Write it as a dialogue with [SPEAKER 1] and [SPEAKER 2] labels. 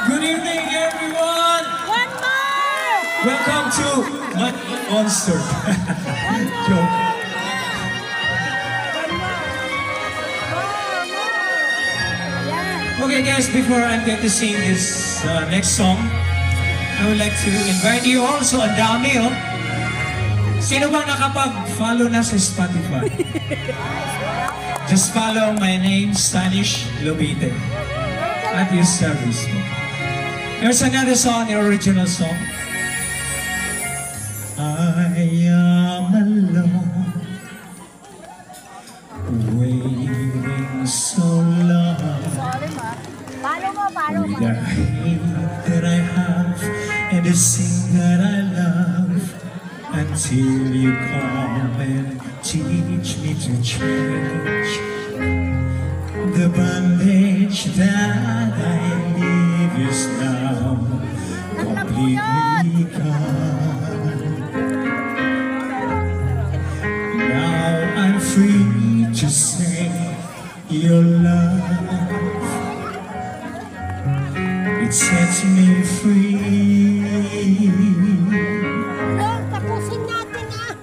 [SPEAKER 1] Good evening, everyone.
[SPEAKER 2] One more!
[SPEAKER 1] Welcome to Money Monster. Joke. Okay, guys, before I'm going to sing this next song, I would like to invite you also. Ang dami, oh. Sino bang nakapag-follow na sa Spotify? Just follow my name, Stanish Lobite. At your service. Here's another song, the original song. I am alone, waiting so long. With the hate that I have and the sin that I love, until you come and teach me to change the bondage that I live is now completely gone. Now I'm free to say your love, it sets me free.
[SPEAKER 2] Tapusin natin ah!